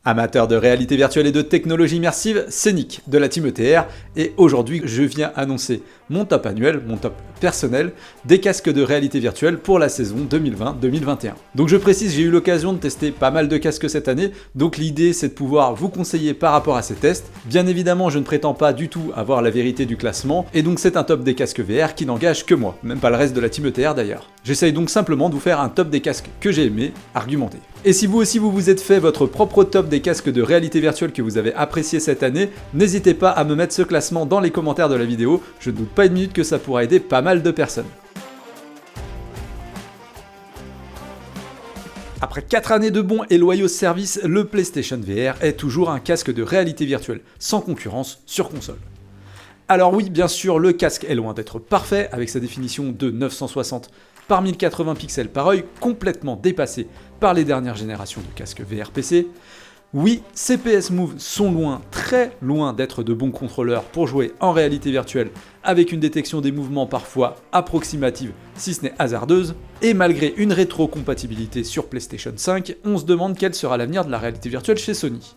Amateur de réalité virtuelle et de technologie immersive, c'est Nick de la team ETR et aujourd'hui je viens annoncer mon top annuel, mon top personnel des casques de réalité virtuelle pour la saison 2020-2021. Donc je précise, j'ai eu l'occasion de tester pas mal de casques cette année, donc l'idée c'est de pouvoir vous conseiller par rapport à ces tests. Bien évidemment je ne prétends pas du tout avoir la vérité du classement et donc c'est un top des casques VR qui n'engage que moi, même pas le reste de la team ETR d'ailleurs. J'essaye donc simplement de vous faire un top des casques que j'ai aimé, argumenté. Et si vous aussi vous vous êtes fait votre propre top des casques de réalité virtuelle que vous avez apprécié cette année, n'hésitez pas à me mettre ce classement dans les commentaires de la vidéo, je ne doute pas une minute que ça pourra aider pas mal de personnes. Après 4 années de bons et loyaux services, le PlayStation VR est toujours un casque de réalité virtuelle, sans concurrence sur console. Alors oui, bien sûr, le casque est loin d'être parfait, avec sa définition de 960 par 1080 pixels par œil, complètement dépassé par les dernières générations de casques VR PC. Oui, ces PS Move sont loin, très loin d'être de bons contrôleurs pour jouer en réalité virtuelle, avec une détection des mouvements parfois approximative, si ce n'est hasardeuse, et malgré une rétrocompatibilité sur PlayStation 5, on se demande quel sera l'avenir de la réalité virtuelle chez Sony.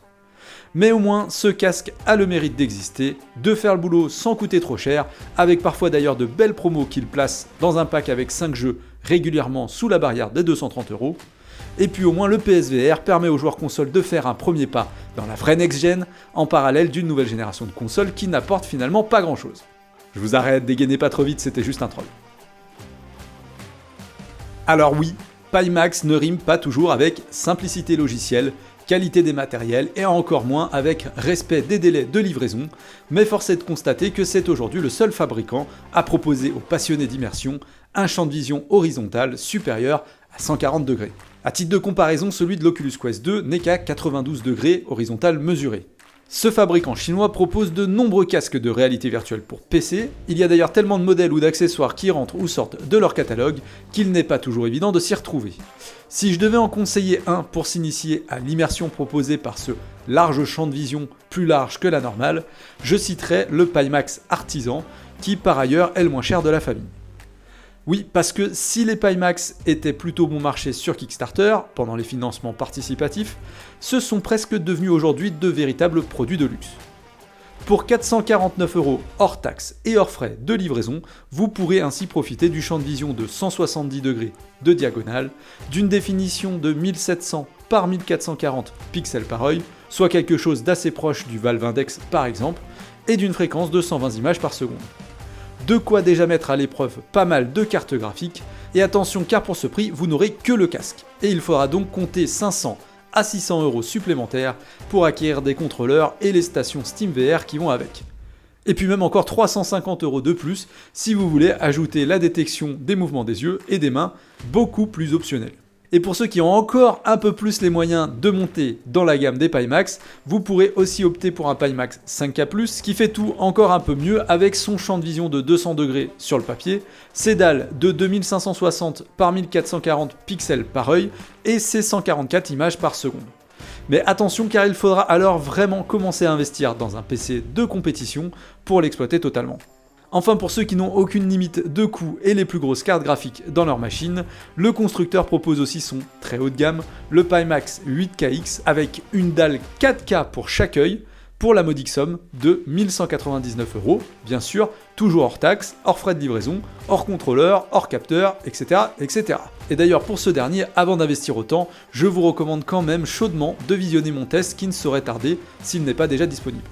Mais au moins, ce casque a le mérite d'exister, de faire le boulot sans coûter trop cher, avec parfois d'ailleurs de belles promos qu'il place dans un pack avec 5 jeux régulièrement sous la barrière des 230 €. Et puis au moins le PSVR permet aux joueurs console de faire un premier pas dans la vraie next-gen, en parallèle d'une nouvelle génération de consoles qui n'apporte finalement pas grand chose. Je vous arrête, dégainez pas trop vite, c'était juste un troll. Alors oui, Pimax ne rime pas toujours avec simplicité logicielle, qualité des matériels et encore moins avec respect des délais de livraison, mais force est de constater que c'est aujourd'hui le seul fabricant à proposer aux passionnés d'immersion un champ de vision horizontal supérieur à 140 degrés. A titre de comparaison, celui de l'Oculus Quest 2 n'est qu'à 92 degrés horizontal mesuré. Ce fabricant chinois propose de nombreux casques de réalité virtuelle pour PC, il y a d'ailleurs tellement de modèles ou d'accessoires qui rentrent ou sortent de leur catalogue qu'il n'est pas toujours évident de s'y retrouver. Si je devais en conseiller un pour s'initier à l'immersion proposée par ce large champ de vision plus large que la normale, je citerais le Pimax Artisan, qui par ailleurs est le moins cher de la famille. Oui, parce que si les Pimax étaient plutôt bon marché sur Kickstarter, pendant les financements participatifs, ce sont presque devenus aujourd'hui de véritables produits de luxe. Pour 449 € hors taxes et hors frais de livraison, vous pourrez ainsi profiter du champ de vision de 170 degrés de diagonale, d'une définition de 1700 par 1440 pixels par œil, soit quelque chose d'assez proche du Valve Index par exemple, et d'une fréquence de 120 images par seconde. De quoi déjà mettre à l'épreuve pas mal de cartes graphiques, et attention car pour ce prix, vous n'aurez que le casque, et il faudra donc compter 500 à 600 € supplémentaires pour acquérir des contrôleurs et les stations SteamVR qui vont avec. Et puis même encore 350 € de plus si vous voulez ajouter la détection des mouvements des yeux et des mains, beaucoup plus optionnelle. Et pour ceux qui ont encore un peu plus les moyens de monter dans la gamme des Pimax, vous pourrez aussi opter pour un Pimax 5K+, qui fait tout encore un peu mieux avec son champ de vision de 200 degrés sur le papier, ses dalles de 2560 par 1440 pixels par œil et ses 144 images par seconde. Mais attention car il faudra alors vraiment commencer à investir dans un PC de compétition pour l'exploiter totalement. Enfin, pour ceux qui n'ont aucune limite de coût et les plus grosses cartes graphiques dans leur machine, le constructeur propose aussi son très haut de gamme, le Pimax 8KX avec une dalle 4K pour chaque œil, pour la modique somme de 1199 €, bien sûr, toujours hors taxe, hors frais de livraison, hors contrôleur, hors capteur, etc. etc. Et d'ailleurs pour ce dernier, avant d'investir autant, je vous recommande quand même chaudement de visionner mon test qui ne saurait tarder s'il n'est pas déjà disponible.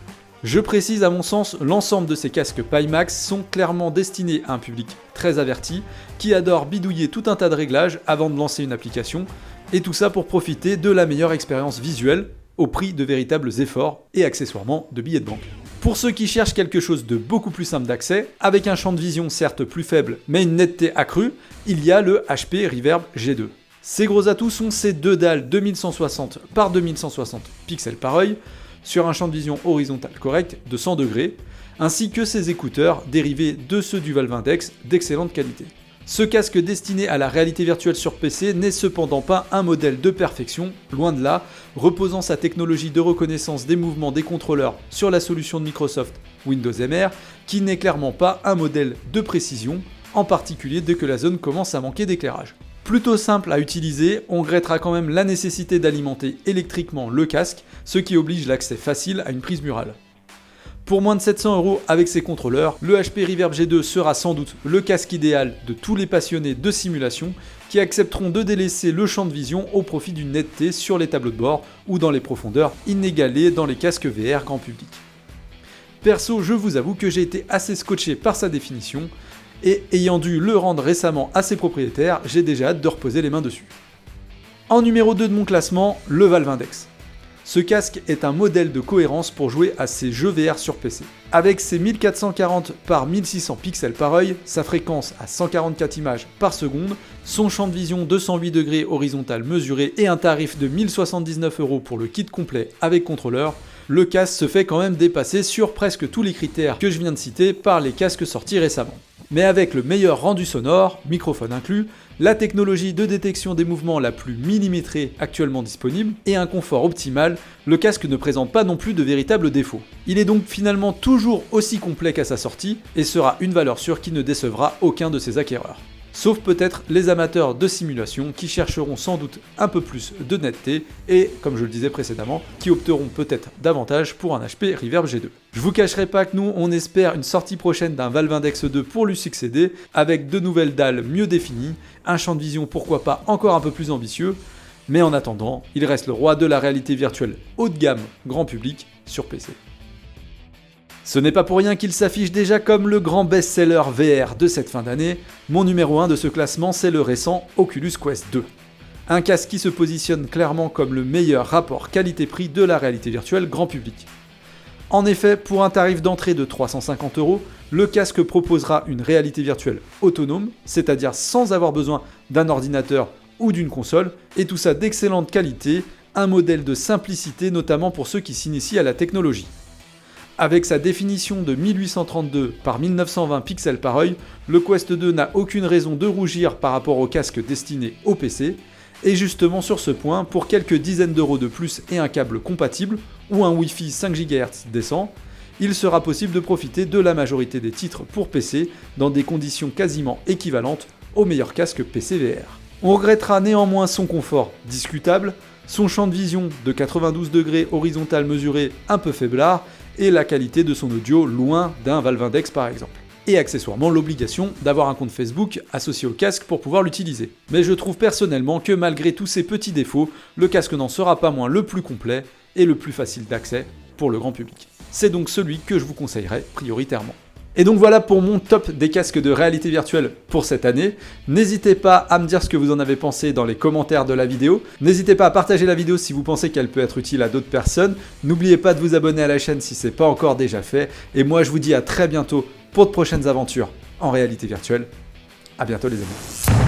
Je précise, à mon sens, l'ensemble de ces casques Pimax sont clairement destinés à un public très averti, qui adore bidouiller tout un tas de réglages avant de lancer une application, et tout ça pour profiter de la meilleure expérience visuelle, au prix de véritables efforts et accessoirement de billets de banque. Pour ceux qui cherchent quelque chose de beaucoup plus simple d'accès, avec un champ de vision certes plus faible mais une netteté accrue, il y a le HP Reverb G2. Ses gros atouts sont ces deux dalles 2160 par 2160 pixels par œil, sur un champ de vision horizontal correct de 100 degrés, ainsi que ses écouteurs dérivés de ceux du Valve Index d'excellente qualité. Ce casque destiné à la réalité virtuelle sur PC n'est cependant pas un modèle de perfection, loin de là, reposant sa technologie de reconnaissance des mouvements des contrôleurs sur la solution de Microsoft Windows MR, qui n'est clairement pas un modèle de précision, en particulier dès que la zone commence à manquer d'éclairage. Plutôt simple à utiliser, on regrettera quand même la nécessité d'alimenter électriquement le casque, ce qui oblige l'accès facile à une prise murale. Pour moins de 700 € avec ses contrôleurs, le HP Reverb G2 sera sans doute le casque idéal de tous les passionnés de simulation qui accepteront de délaisser le champ de vision au profit d'une netteté sur les tableaux de bord ou dans les profondeurs inégalées dans les casques VR grand public. Perso, je vous avoue que j'ai été assez scotché par sa définition, et ayant dû le rendre récemment à ses propriétaires, j'ai déjà hâte de reposer les mains dessus. En numéro 2 de mon classement, le Valve Index. Ce casque est un modèle de cohérence pour jouer à ses jeux VR sur PC. Avec ses 1440 par 1600 pixels par œil, sa fréquence à 144 images par seconde, son champ de vision 208 degrés horizontal mesuré et un tarif de 1079 € pour le kit complet avec contrôleur, le casque se fait quand même dépasser sur presque tous les critères que je viens de citer par les casques sortis récemment. Mais avec le meilleur rendu sonore, microphone inclus, la technologie de détection des mouvements la plus millimétrée actuellement disponible et un confort optimal, le casque ne présente pas non plus de véritables défauts. Il est donc finalement toujours aussi complet qu'à sa sortie et sera une valeur sûre qui ne décevra aucun de ses acquéreurs. Sauf peut-être les amateurs de simulation qui chercheront sans doute un peu plus de netteté et, comme je le disais précédemment, qui opteront peut-être davantage pour un HP Reverb G2. Je vous cacherai pas que nous, on espère une sortie prochaine d'un Valve Index 2 pour lui succéder, avec de nouvelles dalles mieux définies, un champ de vision pourquoi pas encore un peu plus ambitieux, mais en attendant, il reste le roi de la réalité virtuelle haut de gamme, grand public, sur PC. Ce n'est pas pour rien qu'il s'affiche déjà comme le grand best-seller VR de cette fin d'année. Mon numéro 1 de ce classement, c'est le récent Oculus Quest 2. Un casque qui se positionne clairement comme le meilleur rapport qualité-prix de la réalité virtuelle grand public. En effet, pour un tarif d'entrée de 350 €, le casque proposera une réalité virtuelle autonome, c'est-à-dire sans avoir besoin d'un ordinateur ou d'une console, et tout ça d'excellente qualité, un modèle de simplicité notamment pour ceux qui s'initient à la technologie. Avec sa définition de 1832 par 1920 pixels par œil, le Quest 2 n'a aucune raison de rougir par rapport au casque destiné au PC, et justement sur ce point, pour quelques dizaines d'euros de plus et un câble compatible, ou un Wi-Fi 5 GHz décent, il sera possible de profiter de la majorité des titres pour PC dans des conditions quasiment équivalentes au meilleur casque PC VR. On regrettera néanmoins son confort discutable, son champ de vision de 92 degrés horizontal mesuré un peu faiblard, et la qualité de son audio loin d'un Valve Index par exemple. Et accessoirement l'obligation d'avoir un compte Facebook associé au casque pour pouvoir l'utiliser. Mais je trouve personnellement que malgré tous ces petits défauts, le casque n'en sera pas moins le plus complet et le plus facile d'accès pour le grand public. C'est donc celui que je vous conseillerais prioritairement. Et donc voilà pour mon top des casques de réalité virtuelle pour cette année. N'hésitez pas à me dire ce que vous en avez pensé dans les commentaires de la vidéo. N'hésitez pas à partager la vidéo si vous pensez qu'elle peut être utile à d'autres personnes. N'oubliez pas de vous abonner à la chaîne si ce n'est pas encore déjà fait. Et moi je vous dis à très bientôt pour de prochaines aventures en réalité virtuelle. À bientôt les amis.